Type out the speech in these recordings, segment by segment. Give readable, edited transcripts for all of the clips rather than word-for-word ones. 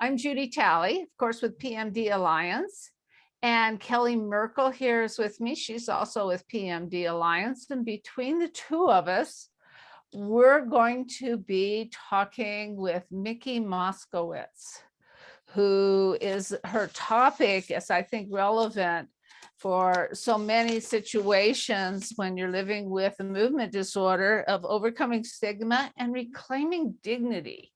I'm Judy Talley, of course, with PMD Alliance. And Kelly Merkel here is with me. She's also with PMD Alliance. And between the two of us, we're going to be talking with Mickey Moskowitz, who is, her topic is, I think, relevant for so many situations when you're living with a movement disorder, of overcoming stigma and reclaiming dignity.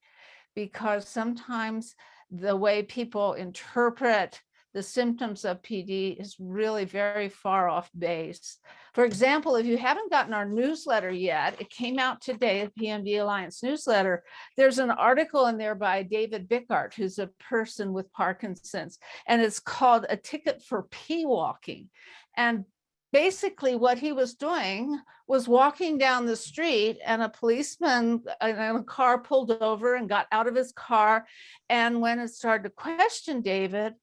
Because sometimes the way people interpret the symptoms of PD is really very far off base. For example, if you haven't gotten our newsletter yet, it came out today, the PMD Alliance newsletter. There's an article in there by David Bickart, who's a person with Parkinson's, and it's called A Ticket for Pee Walking. And basically what he was doing was walking down the street, and a policeman in a car pulled over and got out of his car. And when it started to question David,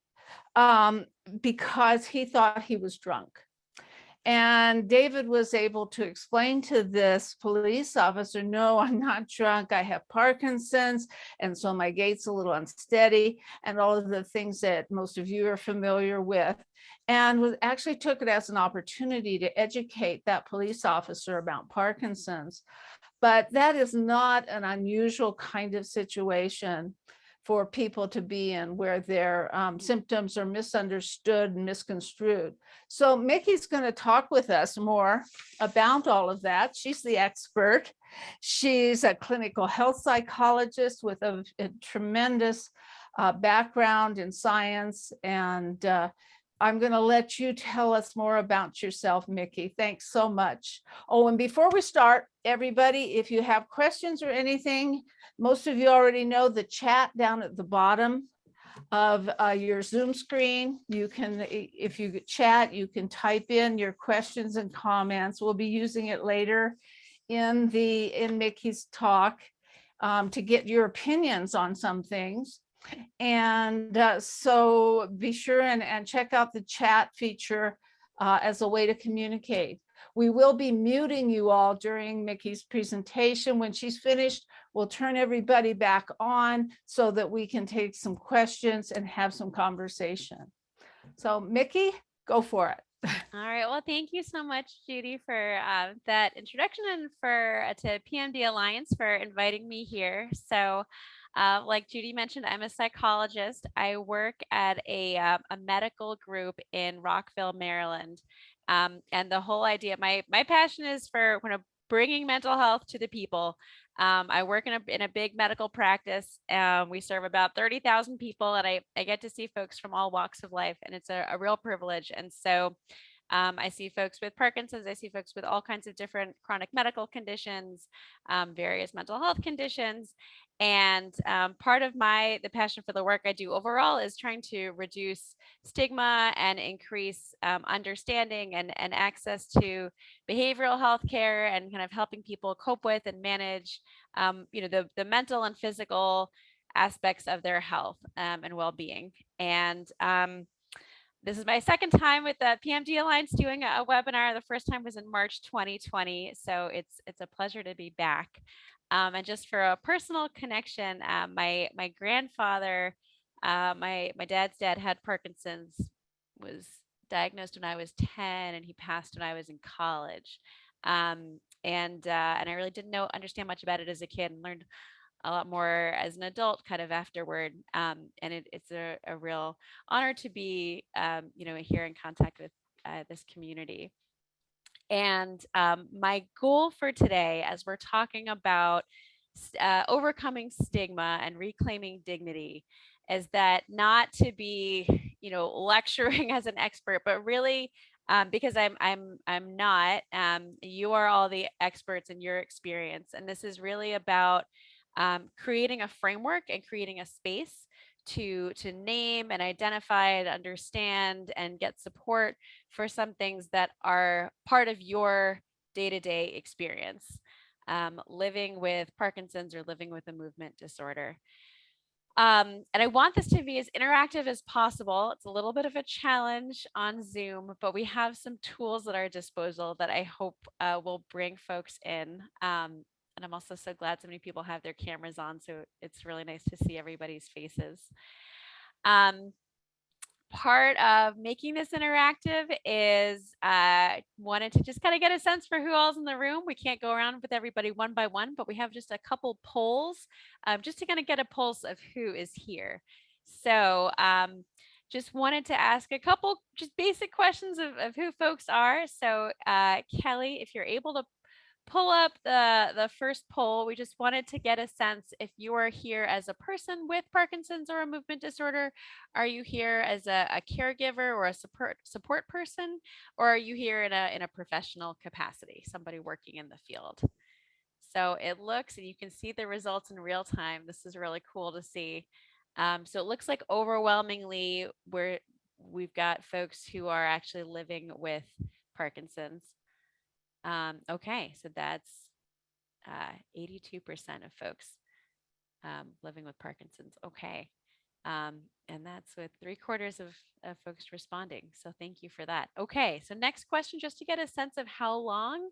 because he thought he was drunk. And David was able to explain to this police officer, no, I'm not drunk, I have Parkinson's, and so my gait's a little unsteady, and all of the things that most of you are familiar with. And actually took it as an opportunity to educate that police officer about Parkinson's. But that is not an unusual kind of situation for people to be in, where their symptoms are misunderstood and misconstrued. So Mickey's going to talk with us more about all of that. She's the expert. She's a clinical health psychologist with a tremendous background in science. And I'm going to let you tell us more about yourself, Mickey. Thanks so much. Oh, and before we start, everybody, if you have questions or anything, most of you already know the chat down at the bottom of your Zoom screen. You can, if you chat, you can type in your questions and comments. We'll be using it later in Mickey's talk to get your opinions on some things. And so be sure and check out the chat feature as a way to communicate. We will be muting you all during Mickey's presentation. When she's finished, we'll turn everybody back on so that we can take some questions and have some conversation. So Mickey, go for it. All right. Well, thank you so much, Judy, for that introduction, and to PMD Alliance for inviting me here. So like Judy mentioned, I'm a psychologist. I work at a medical group in Rockville, Maryland. And the whole idea, my passion is for bringing mental health to the people. I work in a big medical practice. We serve about 30,000 people, and I get to see folks from all walks of life, and it's a real privilege. And so I see folks with Parkinson's. I see folks with all kinds of different chronic medical conditions, various mental health conditions. And part of the passion for the work I do overall is trying to reduce stigma and increase understanding and access to behavioral health care, and kind of helping people cope with and manage, the mental and physical aspects of their health and well-being. And this is my second time with the PMD Alliance doing a webinar. The first time was in March 2020, so it's a pleasure to be back. And just for a personal connection, my grandfather, my dad's dad, had Parkinson's, was diagnosed when I was 10, and he passed when I was in college. And I really didn't understand much about it as a kid, and learned a lot more as an adult kind of afterward. And it's a real honor to be, here in contact with this community. And my goal for today, as we're talking about overcoming stigma and reclaiming dignity, is that not to be, lecturing as an expert, but really, because I'm not, you are all the experts in your experience. And this is really about creating a framework and creating a space to name and identify and understand and get support for some things that are part of your day-to-day experience, living with Parkinson's or living with a movement disorder. And I want this to be as interactive as possible. It's a little bit of a challenge on Zoom, but we have some tools at our disposal that I hope will bring folks in. And I'm also so glad so many people have their cameras on. So it's really nice to see everybody's faces. Um, Part of making this interactive is wanted to just kind of get a sense for who all's in the room. We can't go around with everybody one by one, but we have just a couple polls just to kind of get a pulse of who is here. So just wanted to ask a couple just basic questions of who folks are. So Kelly, if you're able to pull up the first poll. We just wanted to get a sense if you are here as a person with Parkinson's or a movement disorder. Are you here as a caregiver or a support person, or are you here in a professional capacity, somebody working in the field? So it looks, and you can see the results in real time. This is really cool to see. So it looks like overwhelmingly we've got folks who are actually living with Parkinson's. Okay, so that's 82% of folks living with Parkinson's. Okay. And that's with 3/4 of folks responding. So thank you for that. Okay, so next question, just to get a sense of how long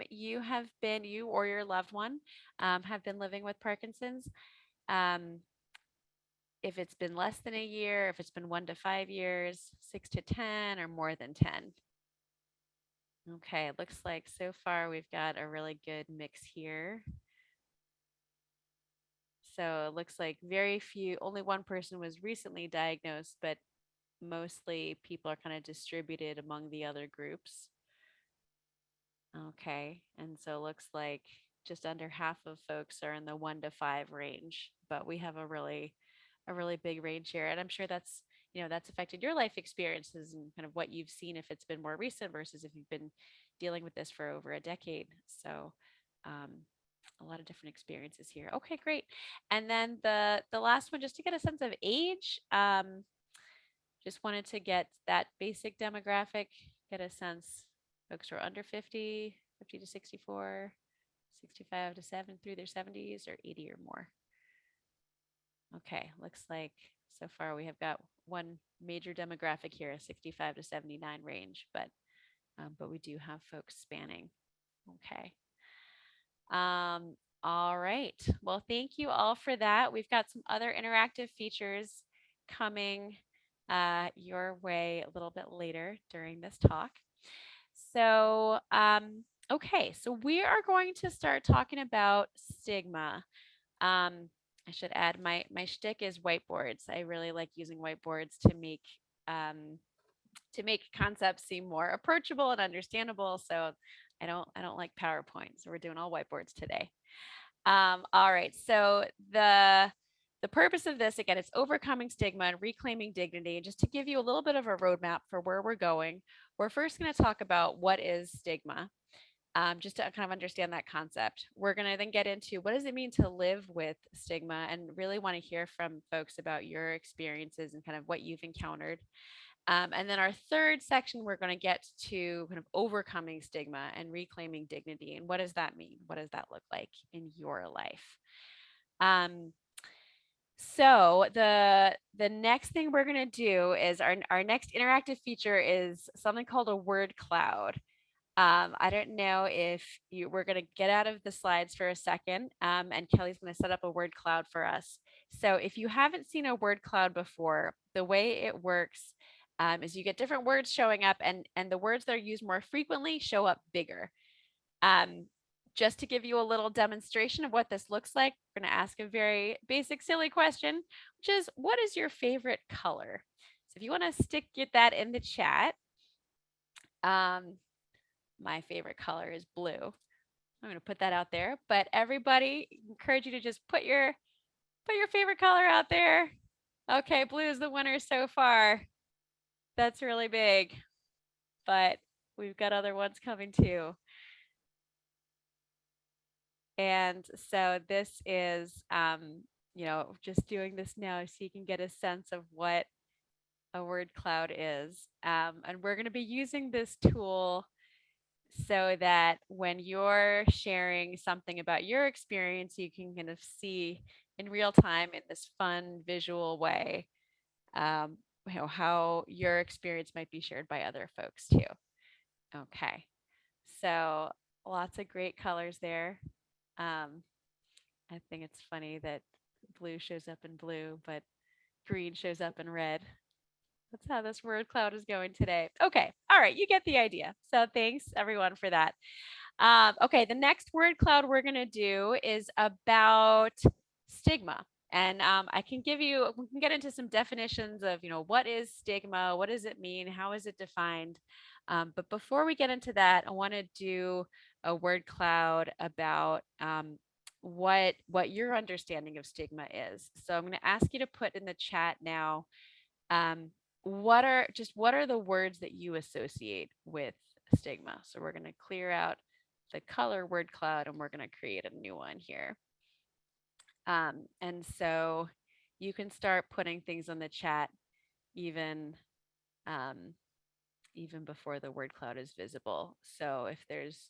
you or your loved one have been living with Parkinson's. Um, if it's been less than a year, if it's been 1 to 5 years, 6 to 10, or more than 10. Okay, it looks like so far we've got a really good mix here. So it looks like very few, only one person was recently diagnosed, but mostly people are kind of distributed among the other groups. Okay, and so it looks like just under half of folks are in the 1 to 5 range, but we have a really big range here. And I'm sure that's, that's affected your life experiences and kind of what you've seen if it's been more recent versus if you've been dealing with this for over a decade. So a lot of different experiences here. Okay, great. And then the last one, just to get a sense of age, just wanted to get that basic demographic, get a sense. Folks who are under 50, 50 to 64, 65 to 7 through their 70s, or 80 or more. Okay, looks like so far we have got one major demographic here, a 65 to 79 range, but we do have folks spanning. Okay. All right. Well, thank you all for that. We've got some other interactive features coming your way a little bit later during this talk. So, okay, so we are going to start talking about stigma. I should add my shtick is whiteboards. I really like using whiteboards to make concepts seem more approachable and understandable. So I don't like PowerPoint. So we're doing all whiteboards today. All right. So the purpose of this, again, it's overcoming stigma and reclaiming dignity. And just to give you a little bit of a roadmap for where we're going, we're first going to talk about what is stigma, just to kind of understand that concept. We're going to then get into what does it mean to live with stigma, and really want to hear from folks about your experiences and kind of what you've encountered. And then our third section, we're going to get to kind of overcoming stigma and reclaiming dignity. And what does that mean? What does that look like in your life? So the next thing we're going to do is our next interactive feature is something called a word cloud. I don't know if we're going to get out of the slides for a second, and Kelly's going to set up a word cloud for us. So if you haven't seen a word cloud before, the way it works is you get different words showing up, and the words that are used more frequently show up bigger. Just to give you a little demonstration of what this looks like, we're going to ask a very basic, silly question, which is, what is your favorite color? So if you want to get that in the chat. My favorite color is blue. I'm going to put that out there, but everybody, encourage you to just put your favorite color out there. Okay, blue is the winner so far. That's really big, but we've got other ones coming too. And so this is, just doing this now so you can get a sense of what a word cloud is. And we're going to be using this tool so that when you're sharing something about your experience, you can kind of see in real time in this fun visual way, how your experience might be shared by other folks too. Okay, so lots of great colors there. I think it's funny that blue shows up in blue, but green shows up in red. That's how this word cloud is going today. Okay. All right. You get the idea. So thanks everyone for that. Okay. The next word cloud we're going to do is about stigma. And I can give you, we can get into some definitions of, what is stigma? What does it mean? How is it defined? But before we get into that, I want to do a word cloud about what your understanding of stigma is. So I'm going to ask you to put in the chat now, um, what are the words that you associate with stigma? So we're going to clear out the color word cloud and we're going to create a new one here. And so you can start putting things on the chat even even before the word cloud is visible. So if there's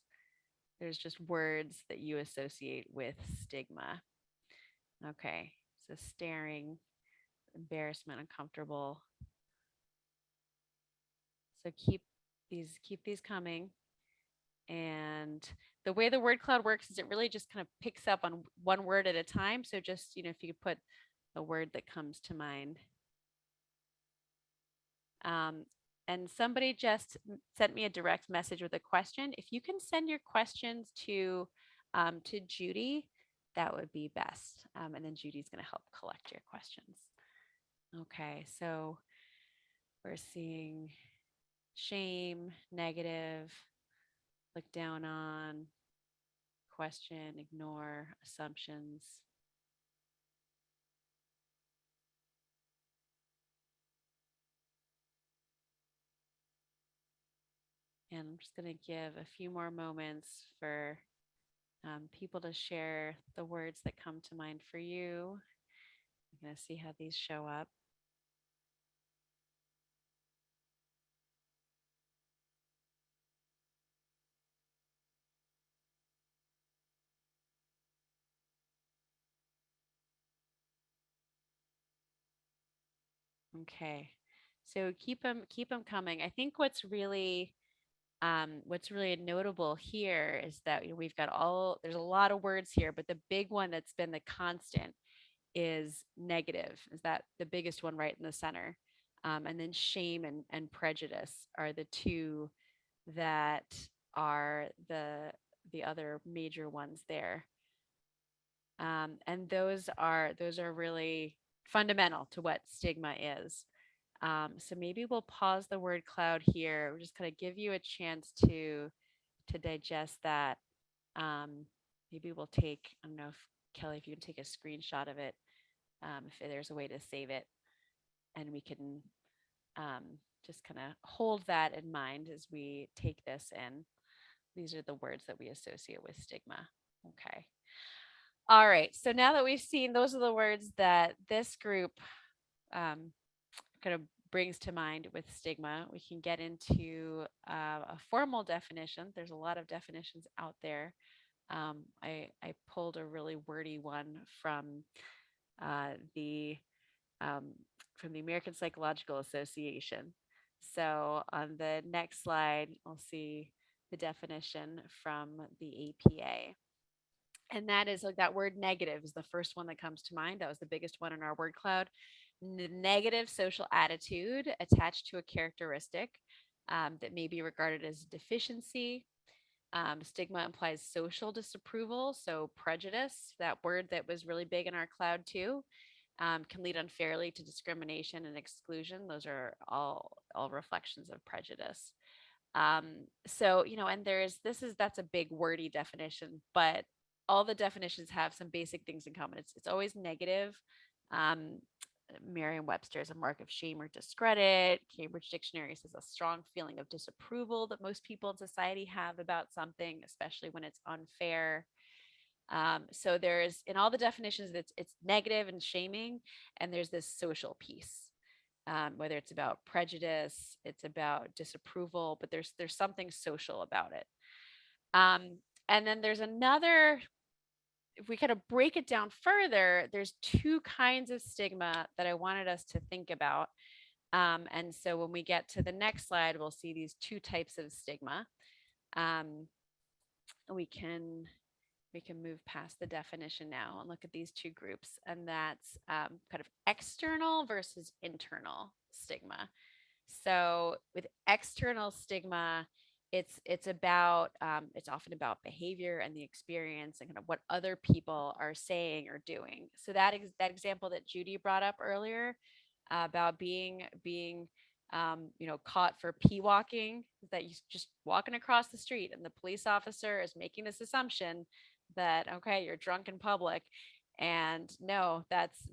just words that you associate with stigma. Okay. So staring, embarrassment, uncomfortable. So keep these coming. And the way the word cloud works is it really just kind of picks up on one word at a time. So just, if you could put a word that comes to mind. And somebody just sent me a direct message with a question. If you can send your questions to Judy, that would be best. And then Judy's going to help collect your questions. Okay, so we're seeing shame, negative, look down on, question, ignore, assumptions. And I'm just going to give a few more moments for people to share the words that come to mind for you. I'm going to see how these show up. Okay, so keep them coming. I think what's really notable here is that we've got there's a lot of words here, but the big one that's been the constant is negative. Is that the biggest one right in the center? And then shame and prejudice are the two that are the other major ones there. And those are really fundamental to what stigma is. So maybe we'll pause the word cloud here. We're just kind of give you a chance to digest that. Maybe we'll take, I don't know if Kelly, if you can take a screenshot of it, if there's a way to save it, and we can just kind of hold that in mind as we take this in. These are the words that we associate with stigma. Okay. All right. So now that we've seen, those are the words that this group kind of brings to mind with stigma, we can get into a formal definition. There's a lot of definitions out there. I pulled a really wordy one from the American Psychological Association. So on the next slide, we'll see the definition from the APA. And that is like that word negative is the first one that comes to mind. That was the biggest one in our word cloud. Negative social attitude attached to a characteristic that may be regarded as deficiency. Stigma implies social disapproval, so prejudice, that word that was really big in our cloud too, can lead unfairly to discrimination and exclusion. Those are all reflections of prejudice. So, and that's a big wordy definition, but all the definitions have some basic things in common. It's always negative. Merriam-Webster is a mark of shame or discredit. Cambridge Dictionary says a strong feeling of disapproval that most people in society have about something, especially when it's unfair. So there's in all the definitions it's negative and shaming, and there's this social piece. Whether it's about prejudice, it's about disapproval, but there's something social about it. And then there's another, if we kind of break it down further, there's two kinds of stigma that I wanted us to think about. And so when we get to the next slide, we'll see these two types of stigma. We can we can move past the definition now and look at these two groups, and that's kind of external versus internal stigma. So with external stigma, it's about it's often about behavior and the experience and kind of what other people are saying or doing. So that example that Judy brought up earlier about being caught for pee walking, that you just walking across the street and the police officer is making this assumption that, okay, you're drunk in public, and no, that's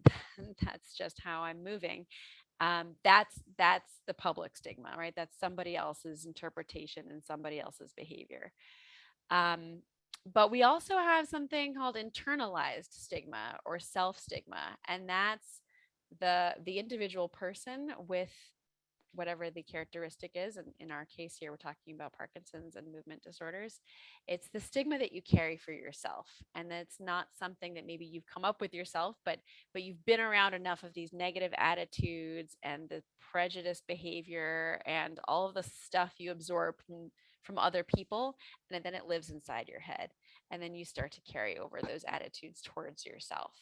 that's just how I'm moving. That's the public stigma, right? That's somebody else's interpretation and somebody else's behavior. um, but we also have something called internalized stigma or self-stigma, and that's the individual person with whatever the characteristic is. And in our case here, we're talking about Parkinson's and movement disorders. It's the stigma that you carry for yourself. And that's not something that maybe you've come up with yourself, but you've been around enough of these negative attitudes and the prejudiced behavior and all of the stuff you absorb from other people. And then it lives inside your head. And then you start to carry over those attitudes towards yourself.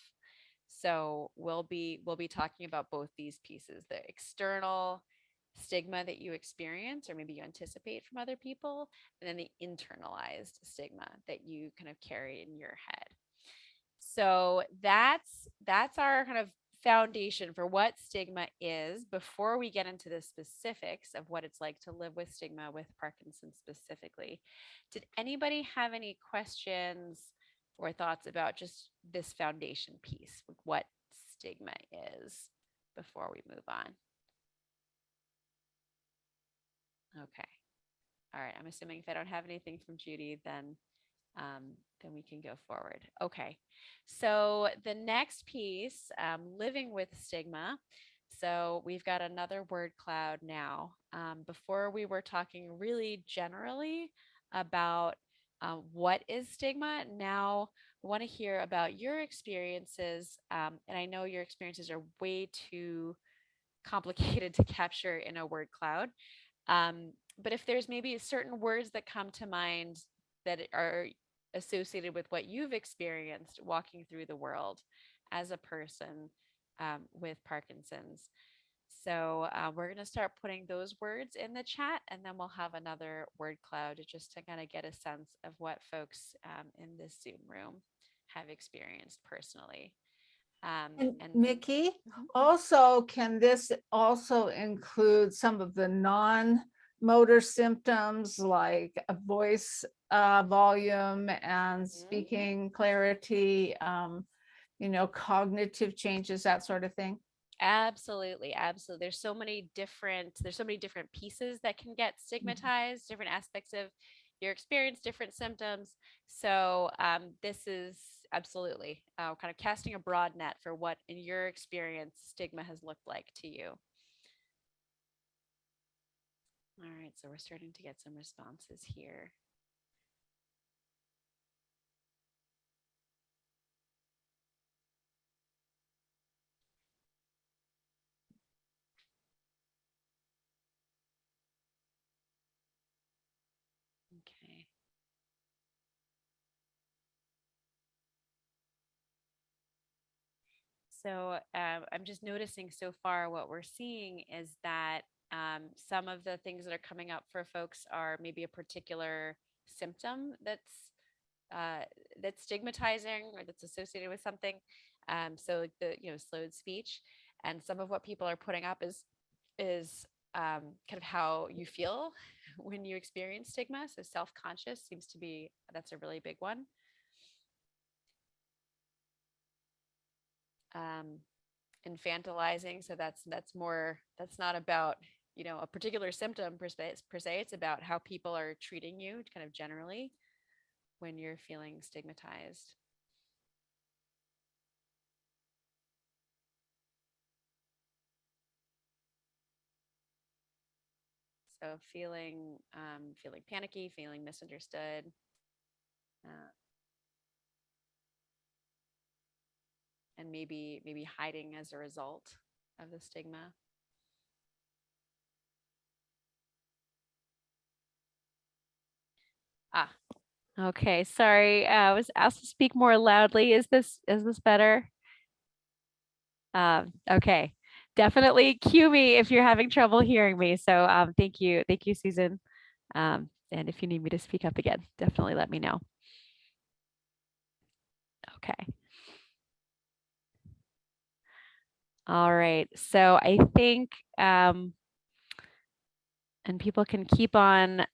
So we'll be talking about both these pieces, the external stigma that you experience or maybe you anticipate from other people, and then the internalized stigma that you kind of carry in your head. So that's our kind of foundation for what stigma is before we get into the specifics of what it's like to live with stigma with Parkinson's specifically. Did anybody have any questions or thoughts about just this foundation piece, what stigma is, before we move on? Okay. All right. I'm assuming if I don't have anything from Judy, then we can go forward. Okay. So the next piece, living with stigma. So we've got another word cloud now. Before we were talking really generally about what is stigma. Now I want to hear about your experiences. And I know your experiences are way too complicated to capture in a word cloud. But if there's maybe certain words that come to mind that are associated with what you've experienced walking through the world as a person with Parkinson's. So we're going to start putting those words in the chat, and then we'll have another word cloud just to kind of get a sense of what folks in this Zoom room have experienced personally. And Mickey, Mhm. also, can this also include some of the non-motor symptoms like a voice volume and speaking clarity, cognitive changes, that sort of thing? Absolutely, absolutely. There's so many different pieces that can get stigmatized, different aspects of your experience, different symptoms. So this is absolutely kind of casting a broad net for what, in your experience, stigma has looked like to you. All right, so we're starting to get some responses here. Okay. So I'm just noticing so far what we're seeing is that some of the things that are coming up for folks are maybe a particular symptom that's stigmatizing or that's associated with something. So like the slowed speech, and some of what people are putting up is kind of how you feel when you experience stigma. So self-conscious seems to be, that's a really big one. Infantilizing, so that's more, that's not about a particular symptom per se. It's about how people are treating you kind of generally when you're feeling stigmatized. So feeling panicky, feeling misunderstood, uh, and maybe hiding as a result of the stigma. Ah, Okay, sorry. I was asked to speak more loudly. Is this better? Okay, definitely cue me if you're having trouble hearing me. So thank you, Susan. And if you need me to speak up again, definitely let me know. Okay. All right. So I think, and people can keep on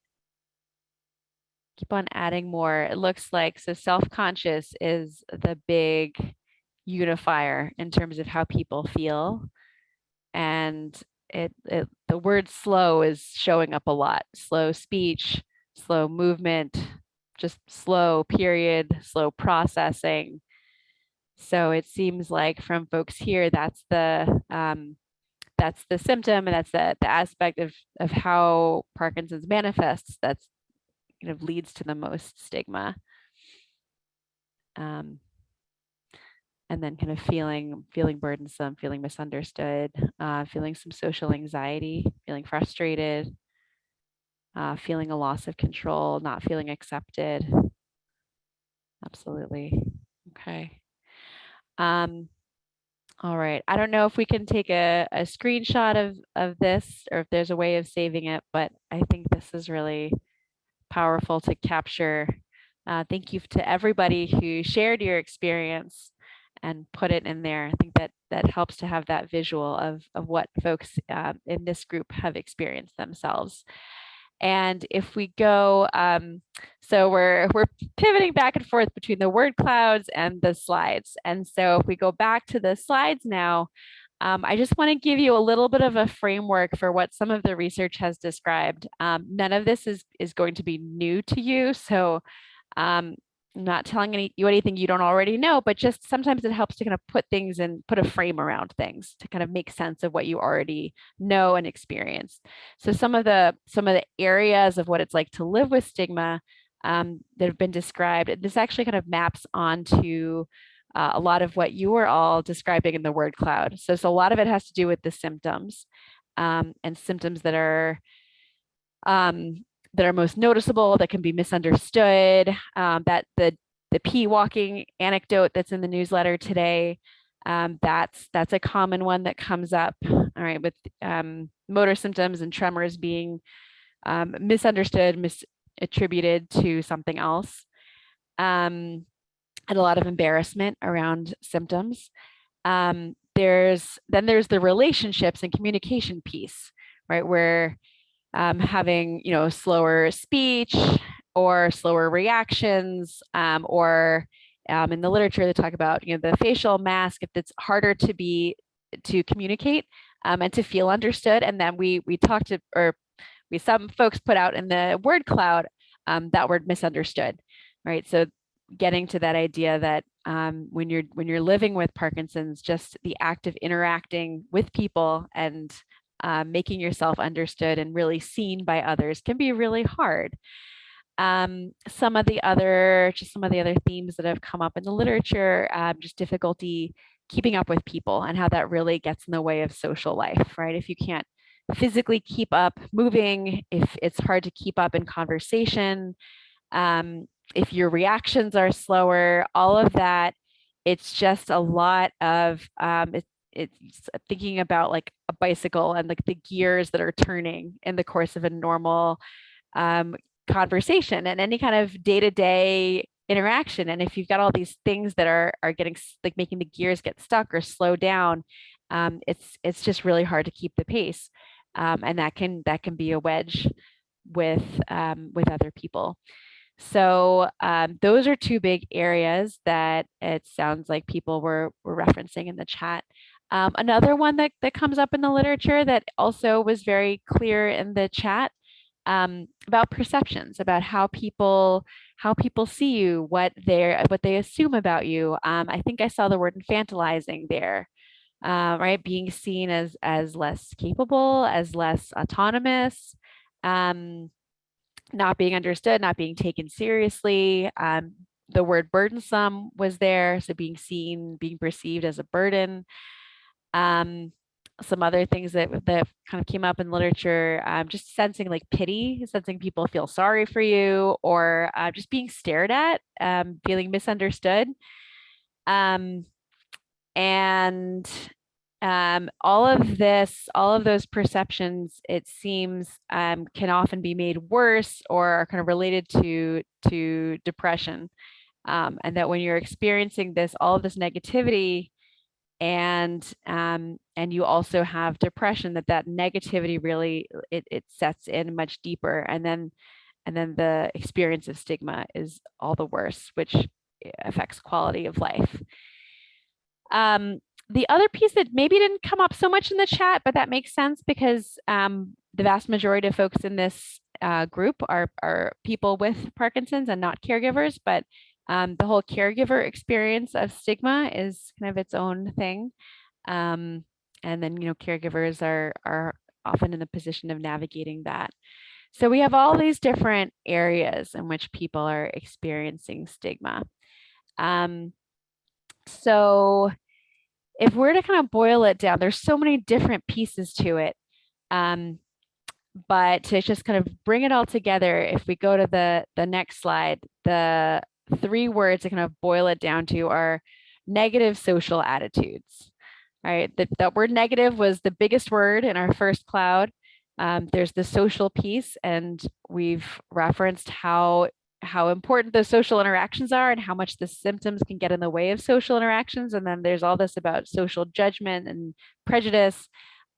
adding more. It looks like, so self-conscious is the big unifier in terms of how people feel. And the word slow is showing up a lot. Slow speech, slow movement, just slow period, slow processing. So it seems like from folks here, that's the symptom, and that's the aspect of how Parkinson's manifests that's leads to the most stigma. And then kind of feeling burdensome, feeling misunderstood, feeling some social anxiety, feeling frustrated, feeling a loss of control, not feeling accepted. Absolutely. Okay. All right. I don't know if we can take a screenshot of this, or if there's a way of saving it, but I think this is really powerful to capture. Thank you to everybody who shared your experience and put it in there. I think that helps to have that visual of what folks in this group have experienced themselves. And if we go, so we're pivoting back and forth between the word clouds and the slides. And so if we go back to the slides now, I just want to give you a little bit of a framework for what some of the research has described. None of this is going to be new to you. So I'm not telling you anything you don't already know, but just sometimes it helps to kind of put a frame around things to kind of make sense of what you already know and experience. So some of the areas of what it's like to live with stigma that have been described, this actually kind of maps onto a lot of what you were all describing in the word cloud. So a lot of it has to do with the symptoms, and symptoms that are most noticeable, that can be misunderstood. That the pee walking anecdote that's in the newsletter today, that's a common one that comes up. All right, with motor symptoms and tremors being misunderstood, misattributed to something else, and a lot of embarrassment around symptoms. There's the relationships and communication piece, right, where having slower speech or slower reactions, or in the literature they talk about the facial mask, if it's harder to communicate and to feel understood. And then some folks put out in the word cloud that word misunderstood, right? So getting to that idea that when you're living with Parkinson's, just the act of interacting with people and making yourself understood and really seen by others can be really hard. Some of the other themes that have come up in the literature, just difficulty keeping up with people and how that really gets in the way of social life, right? If you can't physically keep up moving, if it's hard to keep up in conversation, if your reactions are slower, all of that, it's just a lot of it's thinking about like a bicycle and like the gears that are turning in the course of a normal conversation and any kind of day-to-day interaction. And if you've got all these things that are getting like making the gears get stuck or slow down, it's just really hard to keep the pace, and that can be a wedge with other people. So those are two big areas that it sounds like people were referencing in the chat. Another one that comes up in the literature that also was very clear in the chat, about perceptions, about how people see you, what they assume about you. I think I saw the word infantilizing there, right? Being seen as less capable, as less autonomous. Not being understood, not being taken seriously. The word burdensome was there. So being seen, being perceived as a burden. some other things that kind of came up in literature, just sensing like pity, sensing people feel sorry for you, or just being stared at, feeling misunderstood. Um, and all of those perceptions, it seems, can often be made worse or are kind of related to depression. And that when you're experiencing all of this negativity, and you also have depression, that negativity really it sets in much deeper, and then the experience of stigma is all the worse, which affects quality of life. The other piece that maybe didn't come up so much in the chat, but that makes sense because the vast majority of folks in this group are people with Parkinson's and not caregivers, but the whole caregiver experience of stigma is kind of its own thing. And then, caregivers are often in the position of navigating that. So we have all these different areas in which people are experiencing stigma. So if we're to kind of boil it down, there's so many different pieces to it. But to just kind of bring it all together, if we go to the next slide, the 3 words to kind of boil it down to are negative social attitudes. Right? That word negative was the biggest word in our first cloud. There's the social piece, and we've referenced how important those social interactions are and how much the symptoms can get in the way of social interactions. And then there's all this about social judgment and prejudice.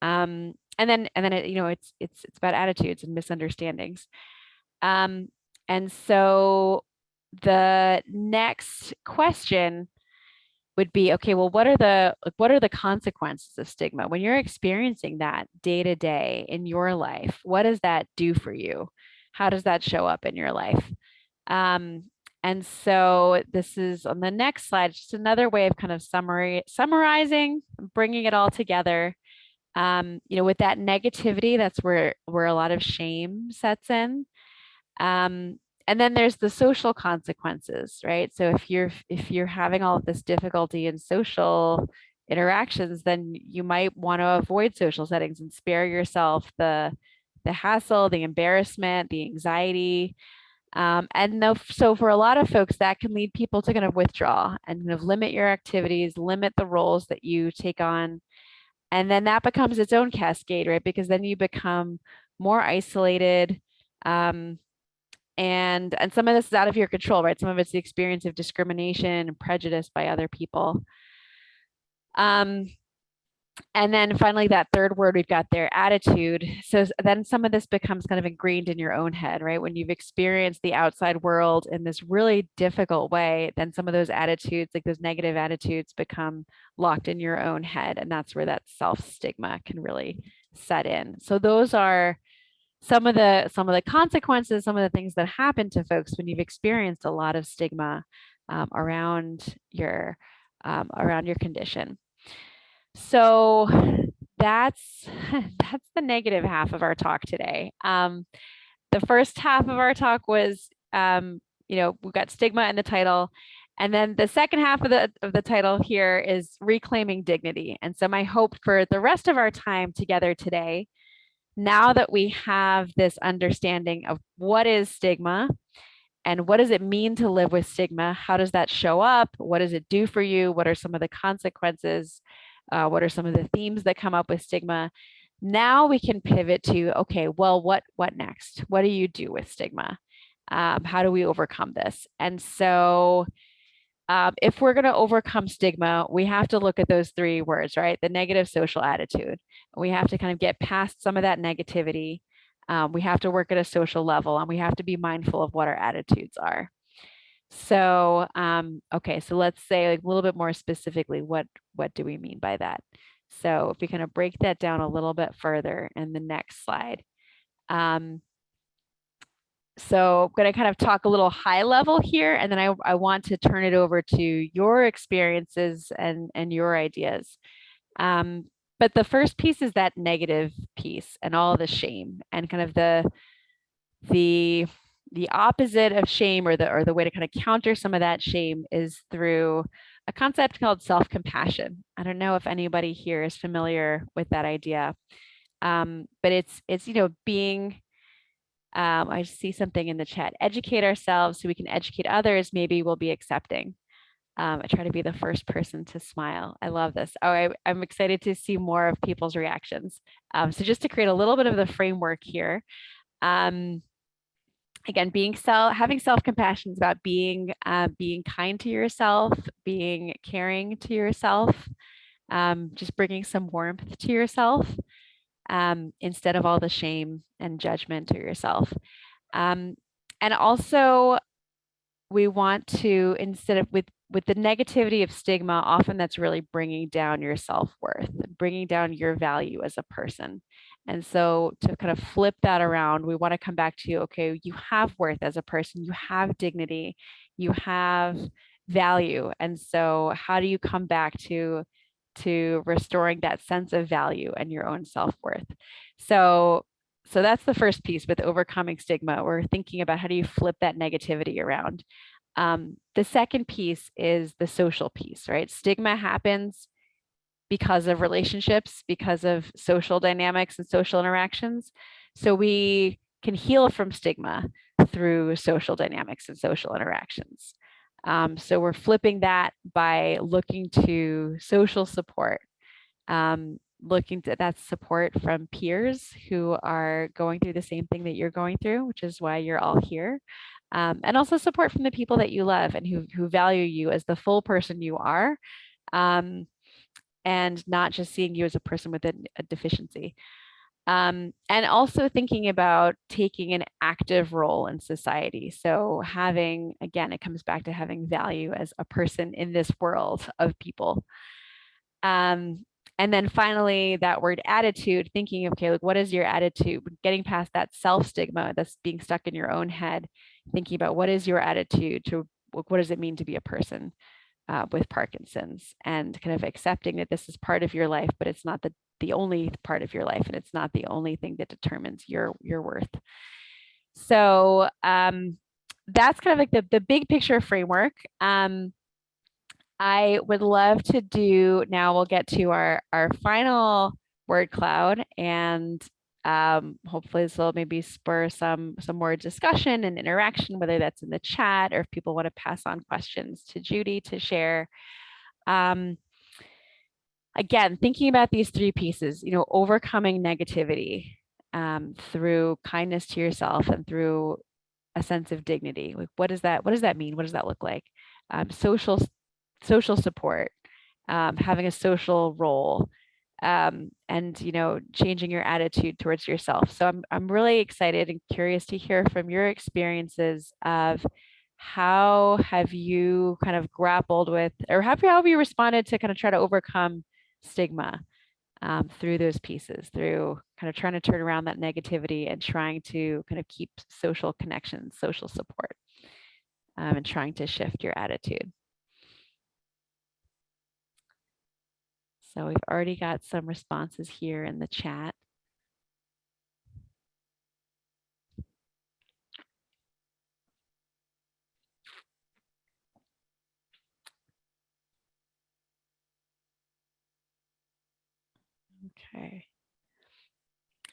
And then it's about attitudes and misunderstandings. And so the next question would be, okay, well, what are the consequences of stigma when you're experiencing that day to day in your life? What does that do for you? How does that show up in your life? And so this is on the next slide, just another way of kind of summarizing, bringing it all together. With that negativity, that's where a lot of shame sets in. And then there's the social consequences, right? So if you're having all of this difficulty in social interactions, then you might want to avoid social settings and spare yourself the hassle, the embarrassment, the anxiety. So for a lot of folks, that can lead people to kind of withdraw and kind of limit your activities, limit the roles that you take on. And then that becomes its own cascade, right? Because then you become more isolated. And some of this is out of your control, right? Some of it's the experience of discrimination and prejudice by other people. And then finally, that third word we've got there, attitude. So then some of this becomes kind of ingrained in your own head, right? When you've experienced the outside world in this really difficult way, then some of those attitudes, like those negative attitudes, become locked in your own head. And that's where that self-stigma can really set in. So those are some of the consequences, some of the things that happen to folks when you've experienced a lot of stigma around your condition. So that's the negative half of our talk today. The first half of our talk was, we've got stigma in the title. And then the second half of the title here is reclaiming dignity. And so my hope for the rest of our time together today, now that we have this understanding of what is stigma and what does it mean to live with stigma, how does that show up? What does it do for you? What are some of the consequences? What are some of the themes that come up with stigma? Now we can pivot to, okay, well, what next? What do you do with stigma? How do we overcome this? And so if we're going to overcome stigma, we have to look at those 3 words, right? The negative social attitude. We have to kind of get past some of that negativity. We have to work at a social level, and we have to be mindful of what our attitudes are. So, okay, so let's say like a little bit more specifically, what do we mean by that? So if we kind of break that down a little bit further in the next slide. So I'm going to kind of talk a little high level here, and then I want to turn it over to your experiences and your ideas. But the first piece is that negative piece and all the shame, and kind of the opposite of shame, or the way to kind of counter some of that shame is through a concept called self-compassion. I don't know if anybody here is familiar with that idea, but it's being. I see something in the chat. Educate ourselves so we can educate others. Maybe we'll be accepting. I try to be the first person to smile. I love this. Oh, I'm excited to see more of people's reactions. So just to create a little bit of the framework here. Again, having self-compassion is about being kind to yourself, being caring to yourself, just bringing some warmth to yourself instead of all the shame and judgment to yourself. And also, we want to, instead of with the negativity of stigma, often that's really bringing down your self-worth, bringing down your value as a person. And so to kind of flip that around, we want to come back to, okay, you have worth as a person, you have dignity, you have value. And so how do you come back to restoring that sense of value and your own self-worth? So that's the first piece with overcoming stigma. We're thinking about how do you flip that negativity around. The second piece is the social piece, right? Stigma happens because of relationships, because of social dynamics and social interactions. So we can heal from stigma through social dynamics and social interactions. So we're flipping that by looking to social support, looking to that support from peers who are going through the same thing that you're going through, which is why you're all here. And also support from the people that you love and who value you as the full person you are, and not just seeing you as a person with a deficiency. And also thinking about taking an active role in society. So having, again, it comes back to having value as a person in this world of people. And then finally, that word attitude, thinking, okay, like what is your attitude? Getting past that self-stigma that's being stuck in your own head, thinking about what is your attitude to what does it mean to be a person with Parkinson's, and kind of accepting that this is part of your life, but it's not the only part of your life, and it's not the only thing that determines your worth. So that's kind of like the big picture framework. I would love to do, now we'll get to our final word cloud, and hopefully this will maybe spur some more discussion and interaction, whether that's in the chat or if people want to pass on questions to Judy to share. Again, thinking about these three pieces, overcoming negativity through kindness to yourself and through a sense of dignity. Like, what does that mean? What does that look like? Social support, having a social role, and changing your attitude towards yourself. So I'm really excited and curious to hear from your experiences of how have you kind of grappled with, or how have you responded to kind of try to overcome stigma through those pieces, through kind of trying to turn around that negativity and trying to kind of keep social connections, social support, and trying to shift your attitude. So we've already got some responses here in the chat. Okay.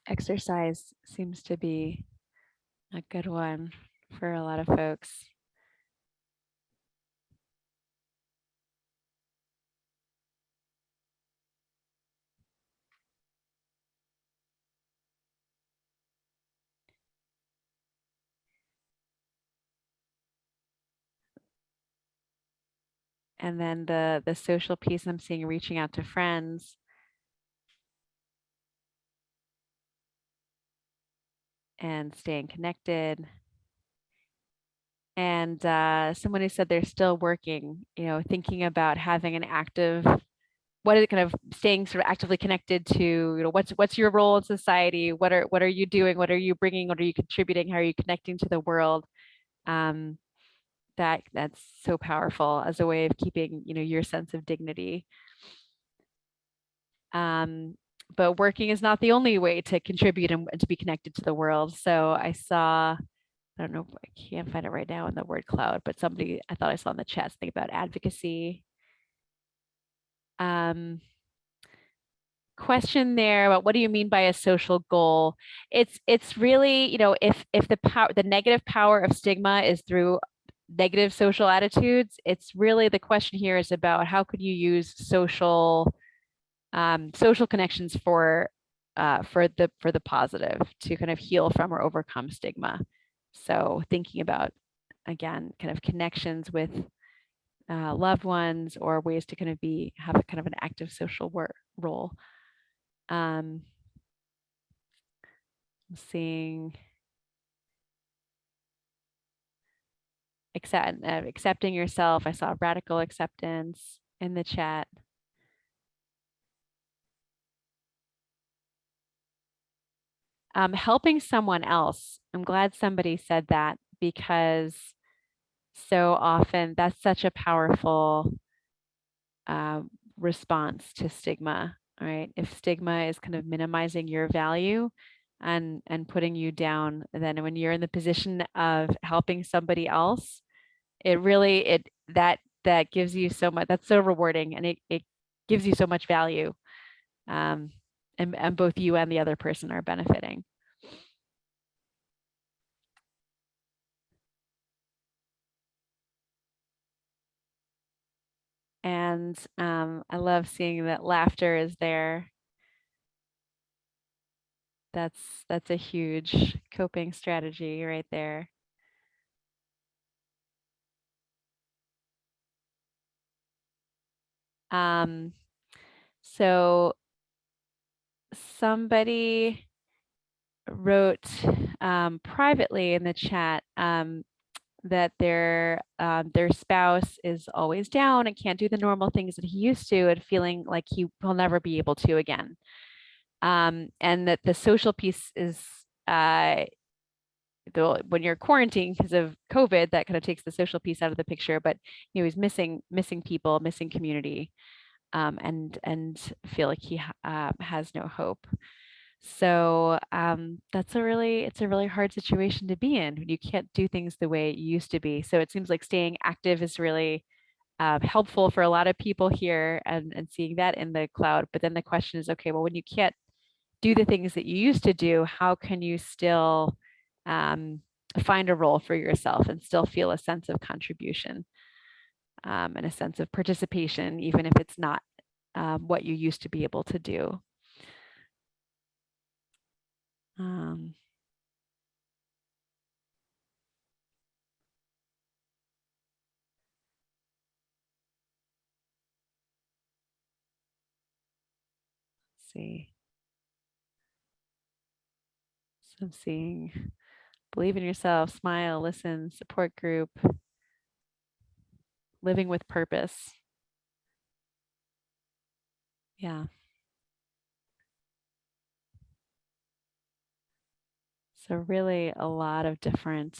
Exercise seems to be a good one for a lot of folks. And then the social piece I'm seeing, reaching out to friends. And staying connected. And someone who said they're still working, thinking about having an active, what is it, kind of staying sort of actively connected to, what's your role in society? What are you doing? What are you bringing? What are you contributing? How are you connecting to the world? That's so powerful as a way of keeping, your sense of dignity. But working is not the only way to contribute and to be connected to the world. So I don't know, I can't find it right now in the word cloud, but I thought I saw in the chat something about advocacy. question there about what do you mean by a social goal? It's really, if the negative power of stigma is through negative social attitudes, it's really the question here is about how could you use social connections for the positive to kind of heal from or overcome stigma. So thinking about, again, kind of connections with loved ones or ways to kind of have a kind of an active social role. I'm seeing accepting yourself. I saw radical acceptance in the chat. Helping someone else. I'm glad somebody said that because so often that's such a powerful response to stigma, right? If stigma is kind of minimizing your value and putting you down, then when you're in the position of helping somebody else, that gives you so much. That's so rewarding, and it gives you so much value, and both you and the other person are benefiting. And I love seeing that laughter is there. That's a huge coping strategy right there. So somebody wrote privately in the chat that their spouse is always down and can't do the normal things that he used to, and feeling like he will never be able to again. And that the social piece is when you're quarantined because of COVID, that kind of takes the social piece out of the picture. But he's missing people, missing community, and feel like he has no hope. So it's a really hard situation to be in when you can't do things the way it used to be. So it seems like staying active is really helpful for a lot of people here, and seeing that in the cloud. But then the question is, okay, well, when you can't do the things that you used to do, how can you still find a role for yourself and still feel a sense of contribution and a sense of participation, even if it's not what you used to be able to do? See. So I'm seeing believe in yourself, smile, listen, support group, living with purpose. Yeah. So really a lot of different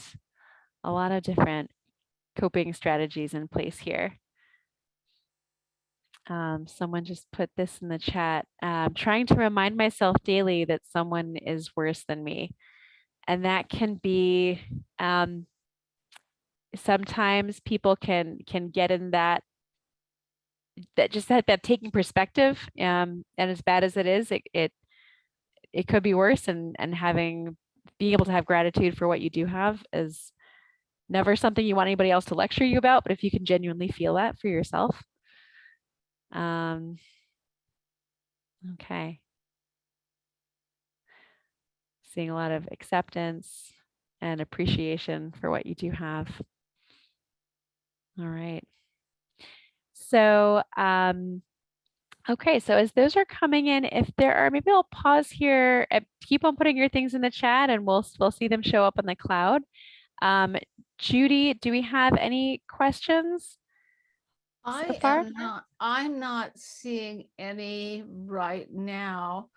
coping strategies in place here. Someone just put this in the chat, trying to remind myself daily that someone is worse than me. And that can be, sometimes people can get in that just that taking perspective, and as bad as it is, it could be worse, and being able to have gratitude for what you do have is never something you want anybody else to lecture you about, but if you can genuinely feel that for yourself. Okay. Seeing a lot of acceptance and appreciation for what you do have. All right. So, okay, so as those are coming in, if there are, maybe I'll pause here, keep on putting your things in the chat, and we'll see them show up on the cloud. Judy, do we have any questions so far? I'm not seeing any right now.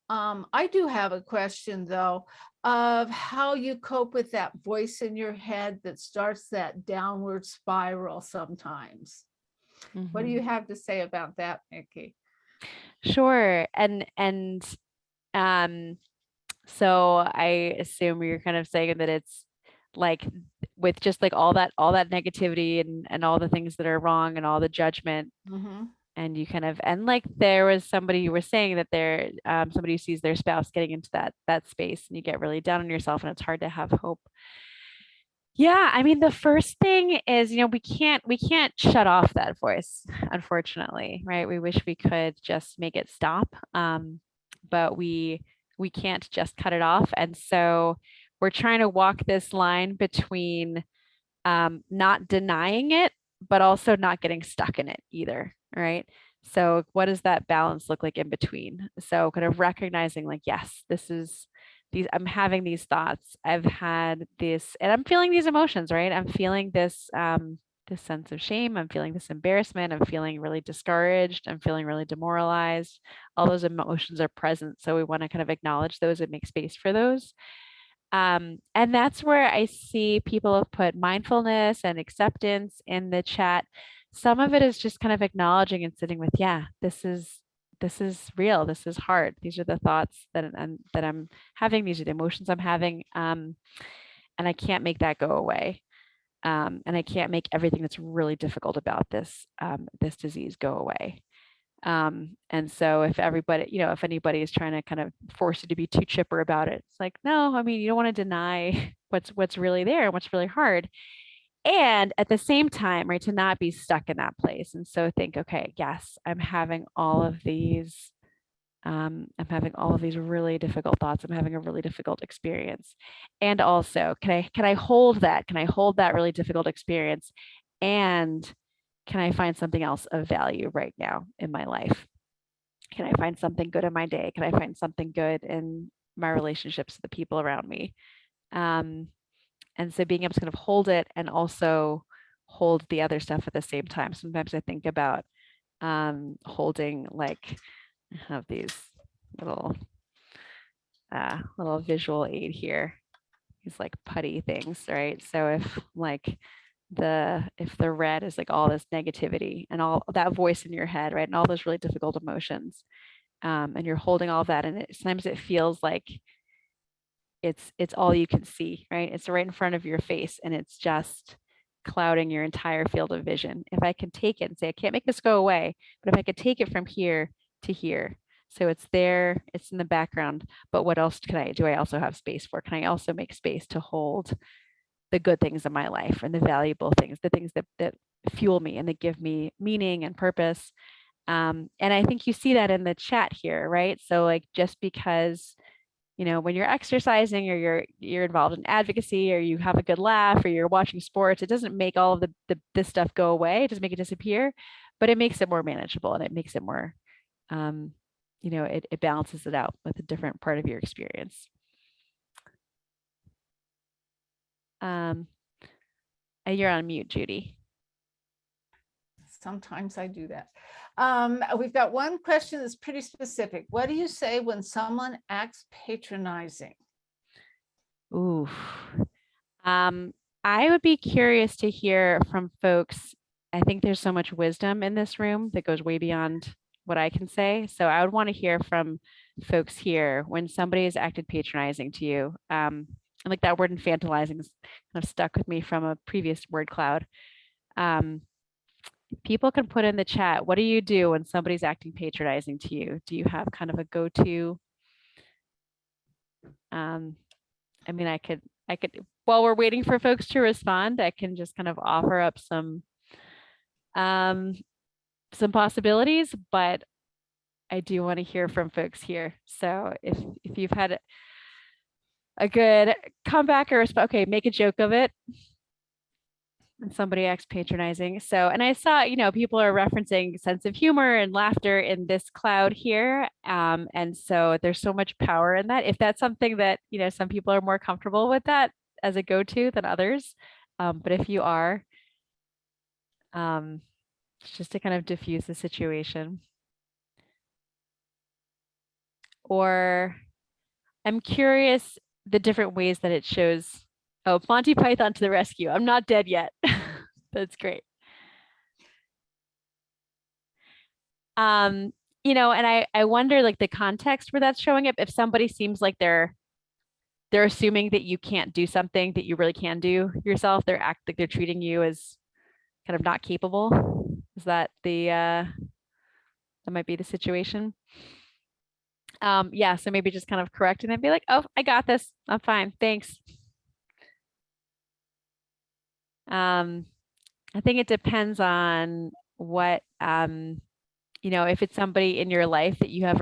I do have a question though, of how you cope with that voice in your head that starts that downward spiral sometimes. What do you have to say about that, Nikki? Sure. So I assume you're kind of saying that it's like with just like all that negativity and all the things that are wrong and all the judgment, And you kind of, and like there was somebody who was saying that there, somebody who sees their spouse getting into that space, and you get really down on yourself, and it's hard to have hope. Yeah, I mean, the first thing is, we can't shut off that voice, unfortunately, right? We wish we could just make it stop, but we can't just cut it off. And so we're trying to walk this line between not denying it, but also not getting stuck in it either, right? So what does that balance look like in between? So kind of recognizing like, yes, I'm having these thoughts. I've had this, and I'm feeling these emotions, right? I'm feeling this sense of shame. I'm feeling this embarrassment. I'm feeling really discouraged. I'm feeling really demoralized. All those emotions are present. So we want to kind of acknowledge those and make space for those. And that's where I see people have put mindfulness and acceptance in the chat. Some of it is just kind of acknowledging and sitting with, yeah, this is real. This is hard. These are the thoughts that I'm having. These are the emotions I'm having. And I can't make that go away. And I can't make everything that's really difficult about this disease go away. And so if everybody, if anybody is trying to kind of force you to be too chipper about it, it's like, no, I mean, you don't want to deny what's really there and what's really hard. And at the same time, right, to not be stuck in that place. And so think, okay, yes, I'm having all of these really difficult thoughts. I'm having a really difficult experience. And also, can I hold that? Can I hold that really difficult experience? And can I find something else of value right now in my life? Can I find something good in my day? Can I find something good in my relationships with the people around me? And so being able to kind of hold it and also hold the other stuff at the same time. Sometimes I think about holding, like, I have these little visual aid here, these like putty things, right? So if the red is like all this negativity and all that voice in your head, right, and all those really difficult emotions, and you're holding all of that, and sometimes it feels like it's all you can see, right? It's right in front of your face, and it's just clouding your entire field of vision. If I can take it and say, I can't make this go away, but if I could take it from here to here, so it's there, it's in the background, but what else do I also have space for? Can I also make space to hold the good things in my life and the valuable things, the things that fuel me and that give me meaning and purpose? And I think you see that in the chat here, right? So like, just because, when you're exercising or you're involved in advocacy or you have a good laugh or you're watching sports, it doesn't make all of this stuff go away. It doesn't make it disappear, but it makes it more manageable, and it makes it more, it balances it out with a different part of your experience. And you're on mute, Judy. Sometimes I do that. We've got one question that's pretty specific. What do you say when someone acts patronizing? Ooh. I would be curious to hear from folks. I think there's so much wisdom in this room that goes way beyond what I can say. So I would want to hear from folks here when somebody has acted patronizing to you. And like that word infantilizing is kind of stuck with me from a previous word cloud. People can put in the chat, what do you do when somebody's acting patronizing to you? Do you have kind of a go-to? I mean, I could, while we're waiting for folks to respond, I can just kind of offer up some possibilities, but I do want to hear from folks here. So if you've had a good comeback or okay, make a joke of it. And somebody acts patronizing. So, and I saw, people are referencing sense of humor and laughter in this cloud here. And so there's so much power in that. If that's something that, some people are more comfortable with that as a go-to than others. But if you are, just to kind of diffuse the situation. Or I'm curious the different ways that it shows. Oh, Monty Python to the rescue. I'm not dead yet. That's great. And I wonder, like, the context where that's showing up, if somebody seems like they're assuming that you can't do something that you really can do yourself, they're treating you as kind of not capable. Is that the That might be the situation. Yeah, so maybe just kind of correct and then be like, oh, I got this. I'm fine. Thanks. I think it depends on what, if it's somebody in your life that you have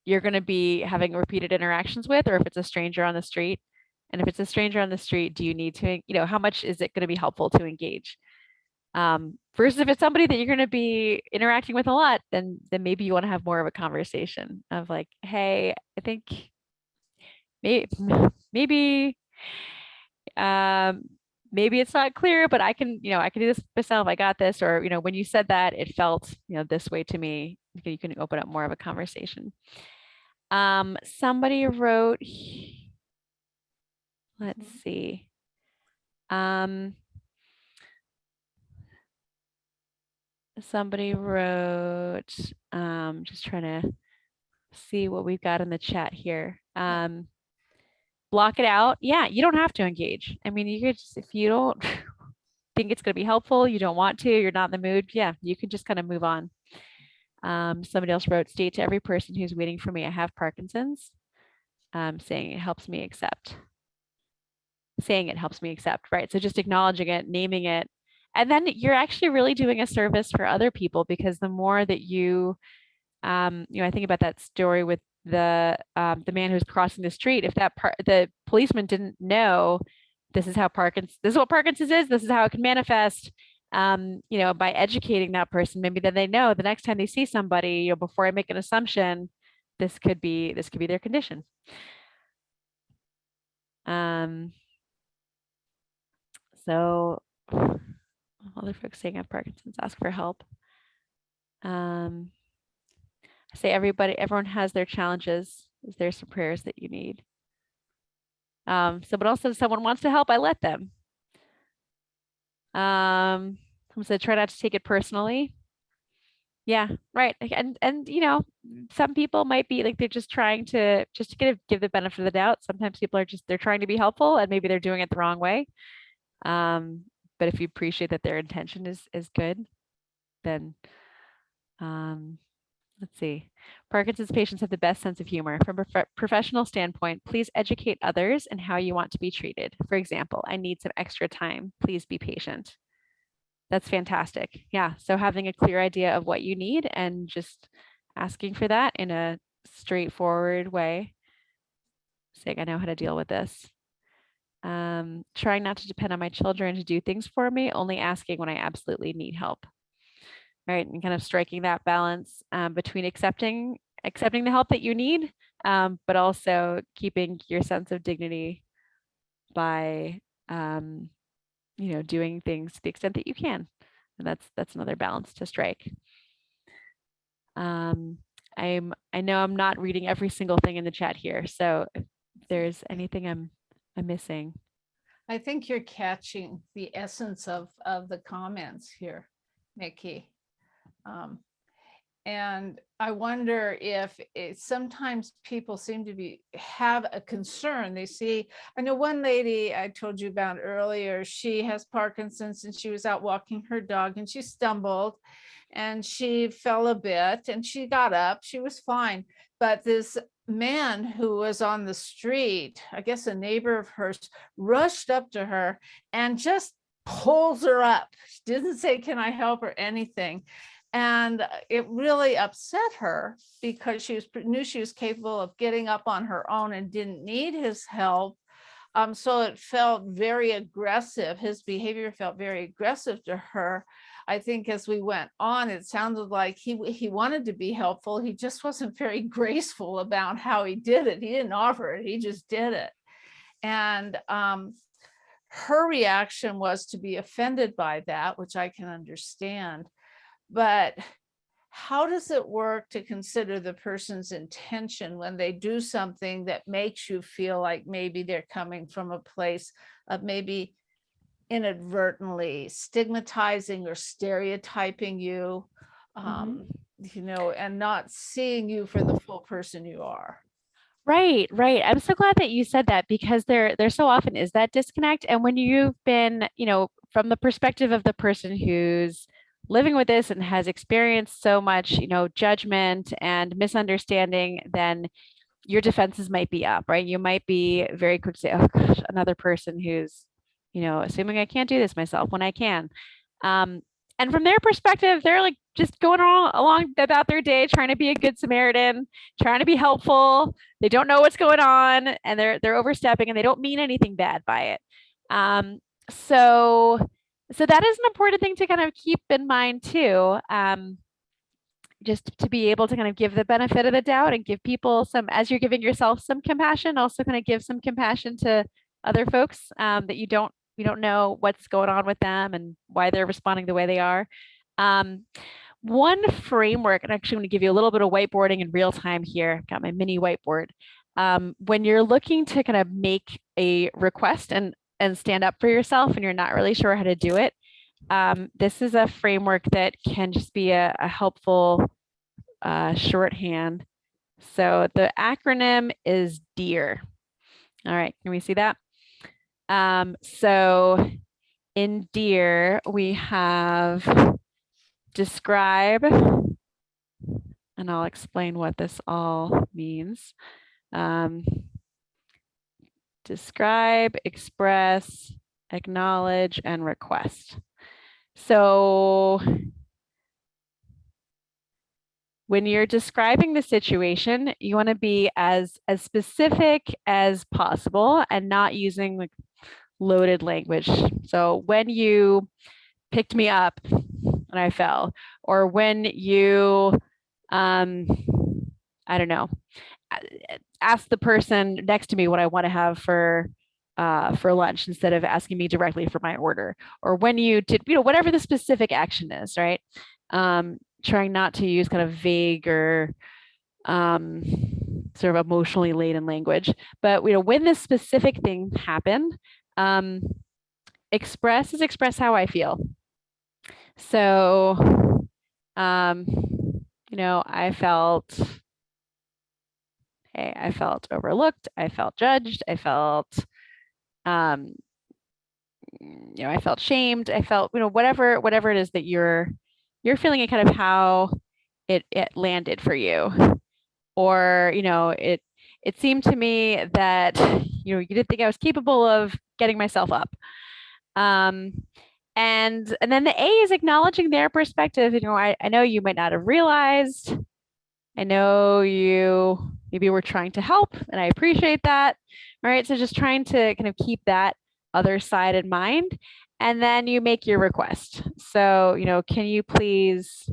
you're going to be having repeated interactions with, or if it's a stranger on the street. And if it's a stranger on the street, do you need to, how much is it going to be helpful to engage? Versus if it's somebody that you're going to be interacting with a lot, then maybe you want to have more of a conversation of like, hey, I think maybe um, maybe it's not clear, but I can do this myself. I got this. Or, when you said that, it felt, this way to me. You can open up more of a conversation. Somebody wrote, let's see. Somebody wrote, just trying to see what we've got in the chat here. Block it out. Yeah, you don't have to engage. I mean, you could just, if you don't think it's going to be helpful, you don't want to, you're not in the mood, yeah, you can just kind of move on. Somebody else wrote, state to every person who's waiting for me, I have Parkinson's, saying it helps me accept. Saying it helps me accept, right? So just acknowledging it, naming it, and then you're actually really doing a service for other people, because the more that you, I think about that story with the man who's crossing the street. If the policeman didn't know this is what Parkinson's is, this is how it can manifest, by educating that person, maybe then they know the next time they see somebody, before I make an assumption, this could be their condition. So other folks saying I have Parkinson's, ask for help. I say everyone has their challenges. Is there some prayers that you need? But also if someone wants to help, I let them. Someone said, try not to take it personally. Yeah, right. And some people might be like, they're just trying to give the benefit of the doubt. Sometimes people are they're trying to be helpful, and maybe they're doing it the wrong way. But if you appreciate that their intention is good, then let's see. Parkinson's patients have the best sense of humor. From a professional standpoint, please educate others in how you want to be treated. For example, I need some extra time. Please be patient. That's fantastic. Yeah. So having a clear idea of what you need and just asking for that in a straightforward way. Saying, I know how to deal with this. Trying not to depend on my children to do things for me, only asking when I absolutely need help. Right. And kind of striking that balance between accepting the help that you need, but also keeping your sense of dignity by, doing things to the extent that you can. And that's another balance to strike. I know I'm not reading every single thing in the chat here. So if there's anything I'm missing. I think you're catching the essence of the comments here, Mickey. And I wonder if sometimes people seem to have a concern. They see, I know one lady I told you about earlier, she has Parkinson's, and she was out walking her dog and she stumbled and she fell a bit and she got up, she was fine. But this man who was on the street, I guess a neighbor of hers, rushed up to her and just pulls her up. She didn't say, can I help, or anything. And it really upset her because she knew she was capable of getting up on her own and didn't need his help. So it felt very aggressive. His behavior felt very aggressive to her. I think as we went on, it sounded like he wanted to be helpful. He just wasn't very graceful about how he did it. He didn't offer it. He just did it. And her reaction was to be offended by that, which I can understand. But how does it work to consider the person's intention when they do something that makes you feel like maybe they're coming from a place of maybe inadvertently stigmatizing or stereotyping you, and not seeing you for the full person you are? Right. I'm so glad that you said that, because there so often is that disconnect. And when you've been, from the perspective of the person who's living with this and has experienced so much, judgment and misunderstanding, then your defenses might be up, right? You might be very quick to say, oh gosh, another person who's, assuming I can't do this myself when I can. And from their perspective, they're like just going along about their day, trying to be a good Samaritan, trying to be helpful. They don't know what's going on, and they're overstepping, and they don't mean anything bad by it. So that is an important thing to kind of keep in mind too. Just to be able to kind of give the benefit of the doubt and give people some, as you're giving yourself some compassion, also kind of give some compassion to other folks that you don't know what's going on with them and why they're responding the way they are. One framework, and actually I'm going to give you a little bit of whiteboarding in real time here. Got my mini whiteboard. When you're looking to kind of make a request and stand up for yourself and you're not really sure how to do it, this is a framework that can just be a helpful shorthand. So the acronym is DEAR. All right, can we see that? So in DEAR, we have describe, and I'll explain what this all means. Describe, express, acknowledge, and request. So when you're describing the situation, you want to be as specific as possible and not using like loaded language. So when you picked me up and I fell, or when you, I don't know, ask the person next to me what I want to have for lunch instead of asking me directly for my order, or when you did, whatever the specific action is, right? Trying not to use kind of vague or sort of emotionally laden language. But when this specific thing happened, express how I feel. So, I felt overlooked. I felt judged. I felt, I felt shamed. I felt, whatever it is that you're feeling, and kind of how it landed for you. Or, it seemed to me that, you didn't think I was capable of getting myself up. And then the A is acknowledging their perspective. I know you might not have realized. I know you maybe were trying to help, and I appreciate that. All right. So just trying to kind of keep that other side in mind. And then you make your request. So, can you please,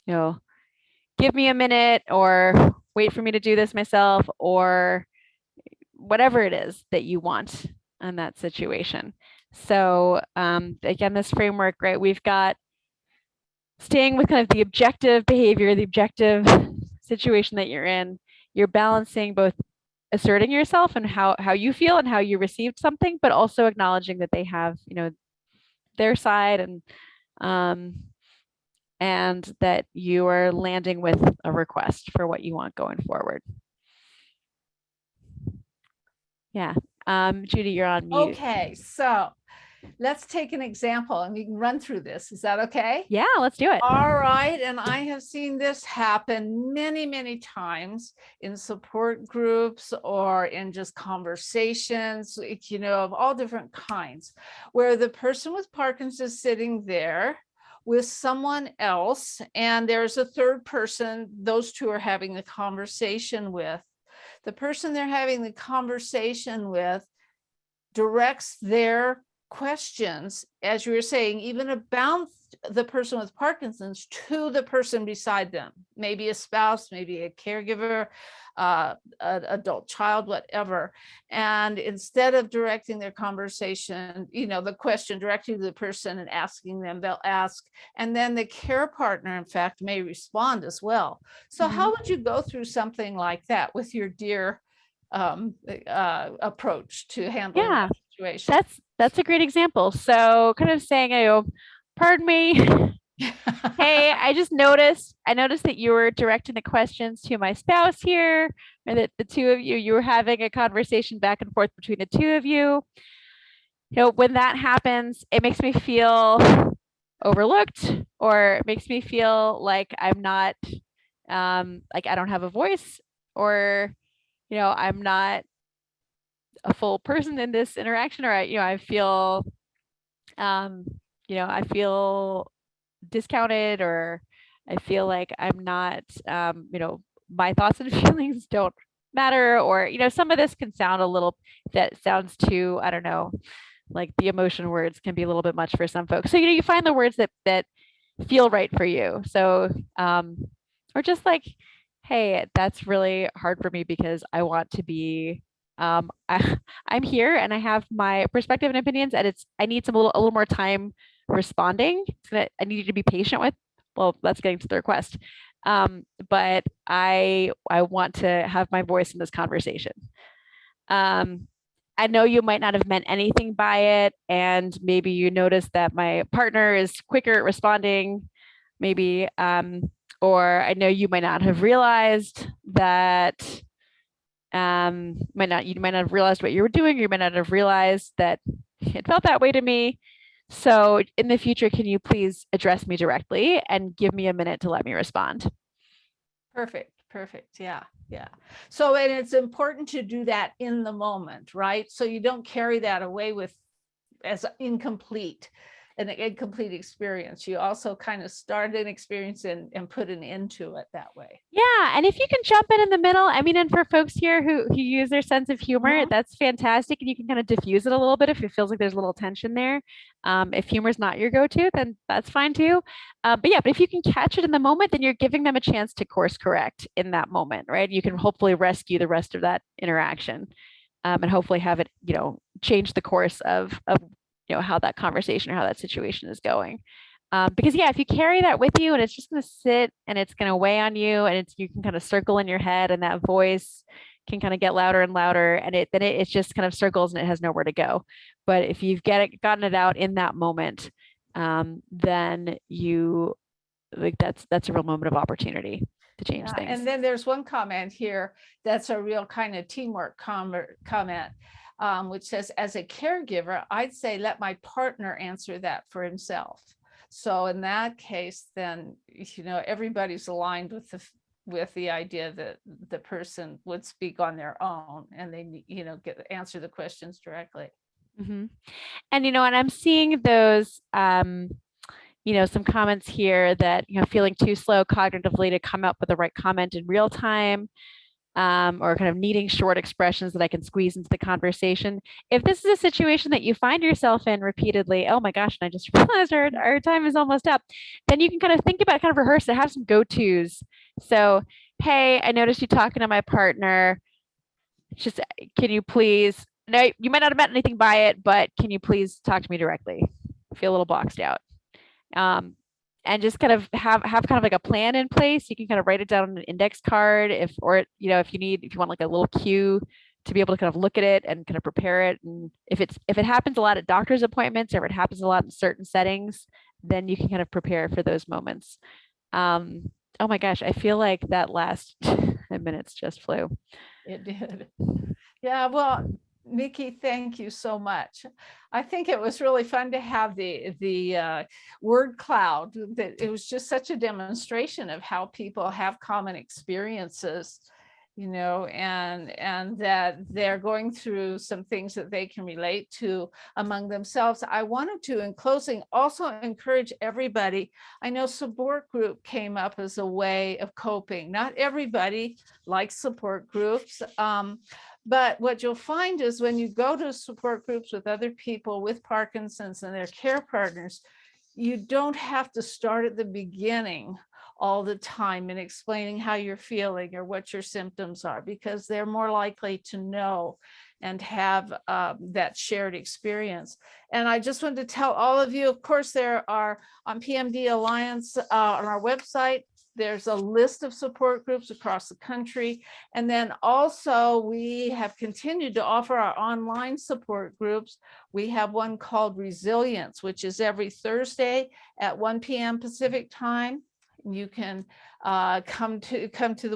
give me a minute, or wait for me to do this myself, or whatever it is that you want in that situation. So again, this framework, right, we've got staying with kind of the objective behavior, the objective situation that you're in. You're balancing both asserting yourself and how you feel and how you received something, but also acknowledging that they have, their side, and that you are landing with a request for what you want going forward. Yeah. Judy, you're on mute. Okay, so let's take an example and we can run through this. Is that okay? Yeah, let's do it. All right. And I have seen this happen many, many times in support groups or in just conversations, of all different kinds, where the person with Parkinson's is sitting there with someone else, and there's a third person those two are having a conversation with. The person they're having the conversation with directs their questions, as you were saying, even about the person with Parkinson's, to the person beside them, maybe a spouse, maybe a caregiver, an adult child, whatever. And instead of directing their conversation, the question directly to the person and asking them, they'll ask, and then the care partner, in fact, may respond as well. So how would you go through something like that with your DEAR approach to handling that situation? That's a great example. So kind of saying, pardon me. Hey, I noticed that you were directing the questions to my spouse here, or that the two of you were having a conversation back and forth between the two of you. When that happens, it makes me feel overlooked, or it makes me feel like I'm not, like I don't have a voice, or, I'm not a full person in this interaction, or I feel, um, I feel discounted, or I feel like I'm not, my thoughts and feelings don't matter, or, some of this can sound a little, that sounds too, I don't know, like the emotion words can be a little bit much for some folks. So, you find the words that feel right for you. So, or just like, hey, that's really hard for me because I want to be, I'm here and I have my perspective and opinions, and I need a little more time responding. I need you to be patient with. Well, that's getting to the request. But I want to have my voice in this conversation. I know you might not have meant anything by it, and maybe you notice that my partner is quicker at responding, maybe, or I know you might not have realized that, you might not have realized what you were doing, or you might not have realized that it felt that way to me. So in the future, can you please address me directly and give me a minute to let me respond? Perfect. Perfect. Yeah. Yeah. So, and it's important to do that in the moment, right? So you don't carry that away with as an incomplete experience. You also kind of start an experience and put an end to it that way. Yeah, and if you can jump in the middle, I mean, and for folks here who use their sense of humor, that's fantastic, and you can kind of diffuse it a little bit if it feels like there's a little tension there. If humor is not your go-to, then that's fine too. But if you can catch it in the moment, then you're giving them a chance to course correct in that moment, right? You can hopefully rescue the rest of that interaction, and hopefully have it, change the course of how that conversation or how that situation is going. Because if you carry that with you and it's just going to sit and it's going to weigh on you, and you can kind of circle in your head, and that voice can kind of get louder and louder, and it just kind of circles and it has nowhere to go. But if you've gotten it out in that moment, then you, like, that's a real moment of opportunity to change things. And then there's one comment here that's a real kind of teamwork comment, which says, as a caregiver, I'd say let my partner answer that for himself. So in that case, then, everybody's aligned with the idea that the person would speak on their own, and they, answer the questions directly. Mm-hmm. And, and I'm seeing those, some comments here that, feeling too slow cognitively to come up with the right comment in real time, or kind of needing short expressions that I can squeeze into the conversation. If this is a situation that you find yourself in repeatedly, oh my gosh, and I just realized our time is almost up, then you can kind of think about it, kind of rehearse it, have some go-tos. So, hey, I noticed you talking to my partner. Just, can you please, no, you might not have meant anything by it, but can you please talk to me directly? I feel a little boxed out. And just kind of have kind of like a plan in place. You can kind of write it down on an index card if you want like a little cue to be able to kind of look at it and kind of prepare it. And if it happens a lot at doctor's appointments, or if it happens a lot in certain settings, then you can kind of prepare for those moments. Oh my gosh, I feel like that last 10 minutes just flew. It did. Yeah, well, Nikki, thank you so much. I think it was really fun to have the word cloud. That it was just such a demonstration of how people have common experiences, and that they're going through some things that they can relate to among themselves. I wanted to, in closing, also encourage everybody. I know support group came up as a way of coping. Not everybody likes support groups. But what you'll find is when you go to support groups with other people with Parkinson's and their care partners, you don't have to start at the beginning all the time in explaining how you're feeling or what your symptoms are, because they're more likely to know and have that shared experience. And I just wanted to tell all of you, of course, there are on PMD Alliance on our website, there's a list of support groups across the country. And then also we have continued to offer our online support groups. We have one called Resilience, which is every Thursday at 1 p.m. Pacific time. You can find us through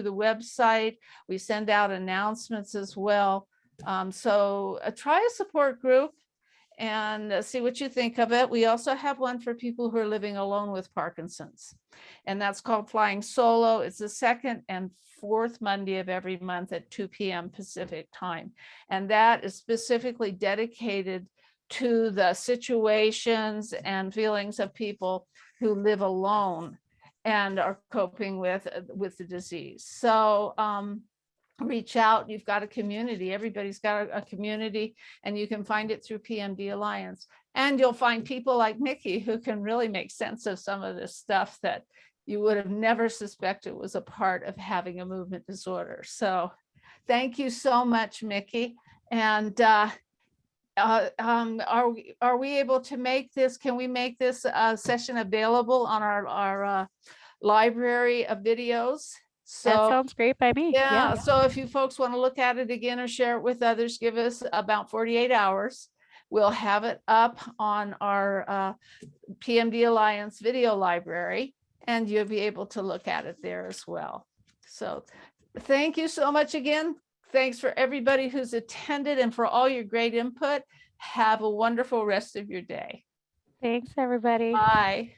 the website. We send out announcements as well. So try a support group. and see what you think of it. We also have one for people who are living alone with Parkinson's, and that's called Flying Solo. It's the second and fourth Monday of every month at 2 p.m. Pacific time. And that is specifically dedicated to the situations and feelings of people who live alone and are coping with the disease. So reach out. You've got a community. Everybody's got a community, and you can find it through PMD Alliance. And you'll find people like Mickey who can really make sense of some of this stuff that you would have never suspected was a part of having a movement disorder. So thank you so much, Mickey. And are we able to make this? Can we make this session available on our library of videos? That sounds great by me. Yeah, so if you folks want to look at it again or share it with others, give us about 48 hours. We'll have it up on our PMD Alliance video library, and you'll be able to look at it there as well. So thank you so much again. Thanks for everybody who's attended and for all your great input. Have a wonderful rest of your day. Thanks, everybody. Bye.